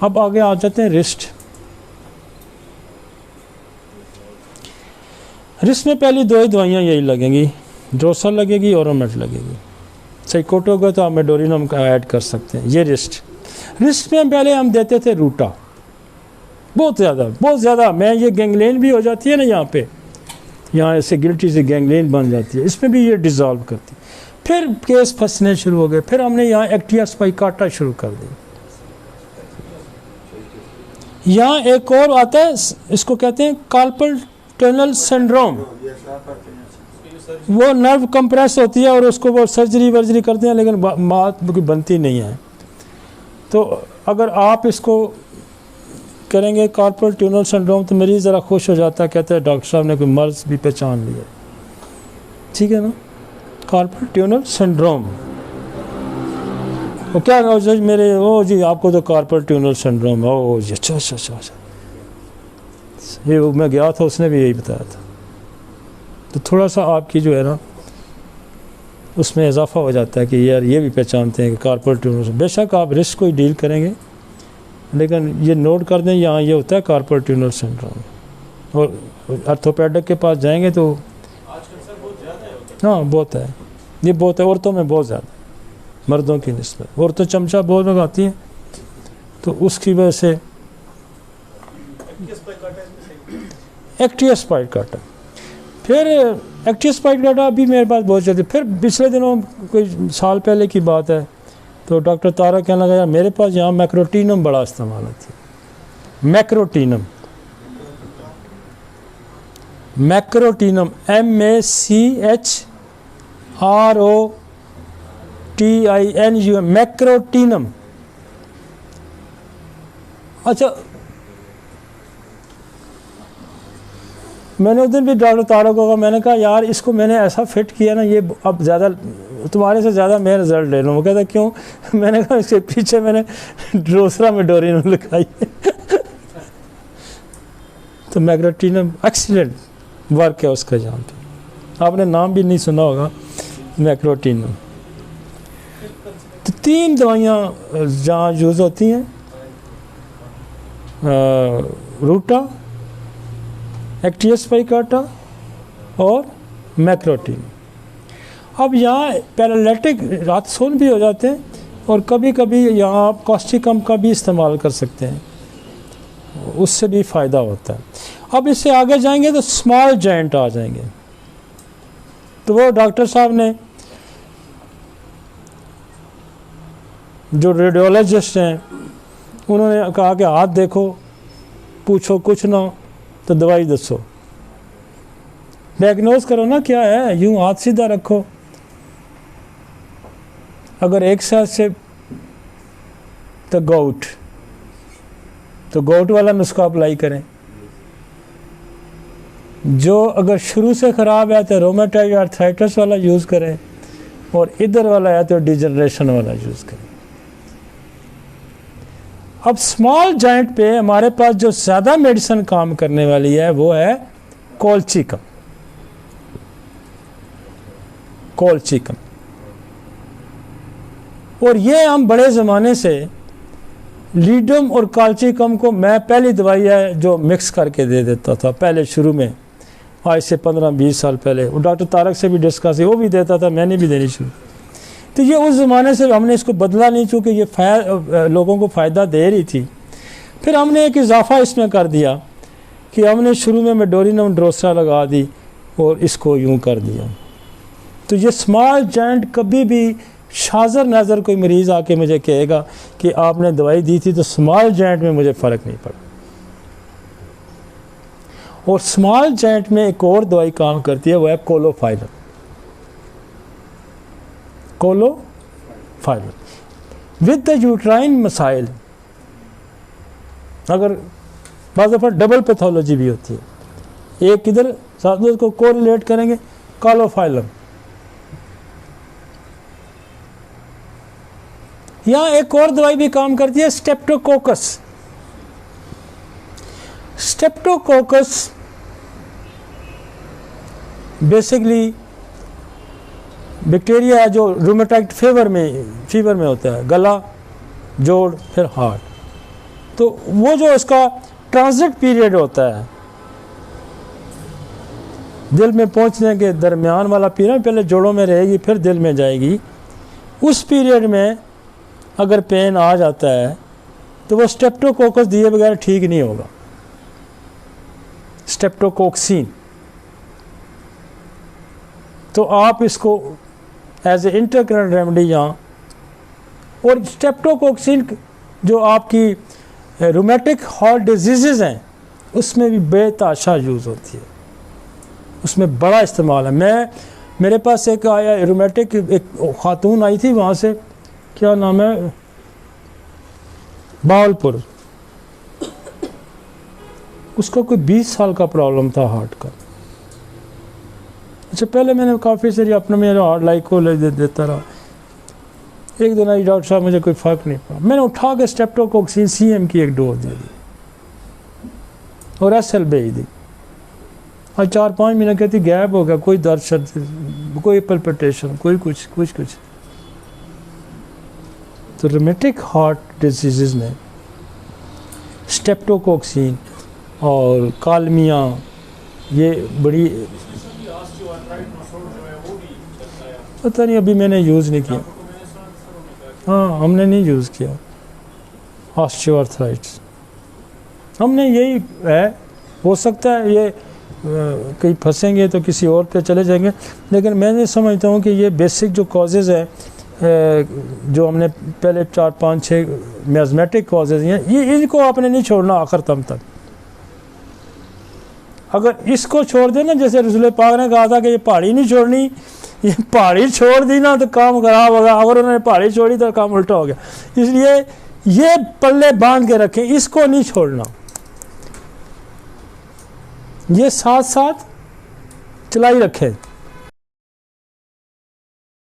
अब आगे आ जाते हैं रिस्ट। रिस्ट में पहली दो ही दवाइयाँ यही लगेंगी, ड्रोसल लगेगी और ओमेट लगेगी। साइकोट होगा तो आप मेडोरिनम का ऐड कर सकते हैं। ये रिस्ट में पहले हम देते थे रूटा, बहुत ज़्यादा। मैं ये गैंग्रेन भी हो जाती है ना यहाँ ऐसे गिल्टी से गैंग्रेन बन जाती है, इसमें भी ये डिज़ोल्व करती है। फिर केस फंसने शुरू हो गए, फिर हमने यहाँ एक्टिया स्पाइकाटा शुरू कर दी। यहाँ एक और आता है, इसको कहते हैं कार्पल टनल सिंड्रोम। वो नर्व कंप्रेस होती है और उसको वो सर्जरी करते हैं, लेकिन बात बनती नहीं है। तो अगर आप इसको करेंगे कार्पल ट्यूनल सिंड्रोम, तो मरीज़ ज़रा खुश हो जाता है, कहते हैं डॉक्टर साहब ने कोई मर्ज़ भी पहचान लिया। ठीक है ना, कार्पल ट्यूनल सिंड्रोम। वो क्या मेरे ओ जी आपको तो कार्पल ट्यूनल सिंड्रोम है। ओ जी अच्छा। ये मैं गया था, उसने भी यही बताया था। तो थोड़ा सा आपकी जो है ना उसमें इजाफा हो जाता है कि यार ये भी पहचानते हैं कि कार्पल ट्यूनल। बेशक आप रिस्क को ही डील करेंगे, लेकिन ये नोट कर दें यहाँ ये होता है कार्पल ट्यूनल सिंड्रोम। और ऑर्थोपेडिक के पास जाएंगे तो हाँ बहुत है, ये बहुत है। औरतों में बहुत ज़्यादा, मर्दों की निस्बत। औरतें चमचा बहुत लगाती हैं, तो उसकी वजह से एक्टिया स्पाइकाटा। फिर एक्टिया स्पाइकाटा अभी मेरे पास बहुत चलती। फिर पिछले दिनों कोई साल पहले की बात है, तो डॉक्टर तारा कहने लगा यार मेरे पास यहाँ मैक्रोटीनम बड़ा इस्तेमाल होती है। मैक्रोटीनम MACHROTINUM मैक्रोटीनम। अच्छा, मैंने उस दिन भी डॉक्टर तारा को कहा, मैंने कहा यार इसको मैंने ऐसा फिट किया ना, ये अब ज़्यादा तुम्हारे से ज़्यादा मैं रिजल्ट ले लूँ। वो कहता क्यों? मैंने कहा इसके पीछे मैंने ड्रोसरा मेडोरिनम लिखाई है। तो मैक्रोटीनम एक्सीलेंट वर्क है उसका, जहाँ पे आपने नाम भी नहीं सुना होगा, मैक्रोटीनम। तो 3 दवाइयाँ जहाँ यूज़ होती हैं, रूटा, एक्टिया स्पाइकाटा और मैक्रोटीन। अब यहाँ पैरालिटिक रात सोन भी हो जाते हैं, और कभी कभी यहाँ आप कॉस्टिकम का भी इस्तेमाल कर सकते हैं, उससे भी फ़ायदा होता है। अब इससे आगे जाएंगे तो स्मॉल जॉइंट आ जाएंगे। तो वो डॉक्टर साहब ने, जो रेडियोलॉजिस्ट हैं, उन्होंने कहा कि हाथ देखो, पूछो कुछ ना हो तो दवाई दसो, डायग्नोज करो ना क्या है। यूं हाथ सीधा रखो, अगर एक साइड से तो गोट वाला नुस्खा अप्लाई करें। जो अगर शुरू से ख़राब है तो रोमेटॉइड आर्थराइटिस वाला यूज़ करें, और इधर वाला है तो डिजनरेशन वाला यूज़ करें। अब स्मॉल जॉइंट पे हमारे पास जो ज़्यादा मेडिसिन काम करने वाली है वो है कोलचिकम। और ये हम बड़े ज़माने से लीडम और काल्चिकम को मैं पहली दवाई है जो मिक्स करके दे देता था पहले शुरू में, आज से 15-20 साल पहले। वो डॉक्टर तारक से भी डिस्कस, वो भी देता था, मैंने भी देनी शुरू। तो ये उस ज़माने से हमने इसको बदला नहीं, चूँकि ये लोगों को फ़ायदा दे रही थी। फिर हमने एक इजाफा इसमें कर दिया कि हमने शुरू में मेडोरिनम ड्रोसरा लगा दी और इसको यूं कर दिया। तो ये स्मॉल जॉइंट, कभी भी शाज़र नज़र कोई मरीज़ आके मुझे कहेगा कि आपने दवाई दी थी तो स्मॉल जॉइंट में मुझे फ़र्क नहीं पड़ा। और स्मॉल जॉइंट में एक और दवाई काम करती है, वो है कोलोफाइलम विद द यूट्राइन मसाइल। अगर बाज़ दफ़ा डबल पैथोलॉजी भी होती है, एक इधर साथ में उसको कोरिलेट करेंगे, कोलोफाइलम। यहाँ एक और दवाई भी काम करती है, स्ट्रेप्टोकोकस। स्ट्रेप्टोकोकस बेसिकली बैक्टीरिया है जो रूमेटॉइड फीवर में होता है, गला, जोड़, फिर हार्ट। तो वो जो उसका ट्रांजिट पीरियड होता है, दिल में पहुंचने के दरमियान वाला पीरियड, पहले जोड़ों में रहेगी फिर दिल में जाएगी, उस पीरियड में अगर पेन आ जाता है तो वो स्ट्रेप्टोकोकस दिए बगैर ठीक नहीं होगा, स्ट्रेप्टोकोक्सिन। तो आप इसको एज ए इंटरकरेंट रेमेडी यहाँ, और स्ट्रेप्टोकोक्सिन जो आपकी रूमेटिक हार्ट डिजीज़ हैं उसमें भी बेताशा यूज़ होती है, उसमें बड़ा इस्तेमाल है। मेरे पास एक आया रूमेटिक, एक खातून आई थी वहाँ से, क्या नाम है, बावलपुर, उसको कोई 20 साल का प्रॉब्लम था हार्ट का। अच्छा, पहले मैंने काफ़ी सारी अपने मेरे हार्ट लाइक को देता रहा, एक दिन आई डॉक्टर साहब मुझे कोई फ़र्क नहीं पड़ा, मैंने उठा के स्ट्रेप्टोकोक्सिन CM की एक डोज दे दी और SL भेज दी। और 4-5 महीने कहती गैप हो गया, कोई दर्द शर्द, कोई पल्पिटेशन, कोई कुछ। तो रूमेटिक हार्ट डिजीज़ में स्ट्रेप्टोकोक्सिन और कालमिया ये बड़ी, पता नहीं अभी मैंने यूज़ नहीं किया, हाँ हमने नहीं यूज़ किया ऑस्टियोआर्थराइटिस। हमने यही है, हो सकता है ये कहीं फंसेंगे तो किसी और पे चले जाएंगे, लेकिन मैं ये समझता हूँ कि ये बेसिक जो कॉजेज़ है जो हमने पहले 4-5-6 मियाज़मेटिक कॉजेज़ हैं, ये इनको आपने नहीं छोड़ना आखिर दम तक। अगर इसको छोड़ देना, जैसे रसूल पाक ने कहा था कि ये पहाड़ी नहीं छोड़नी, ये पहाड़ी छोड़ दी ना तो काम खराब होगा, अगर उन्होंने पहाड़ी छोड़ी तो काम उल्टा हो गया। इसलिए ये पल्ले बांध के रखें, इसको नहीं छोड़ना, ये साथ साथ चलाई रखें।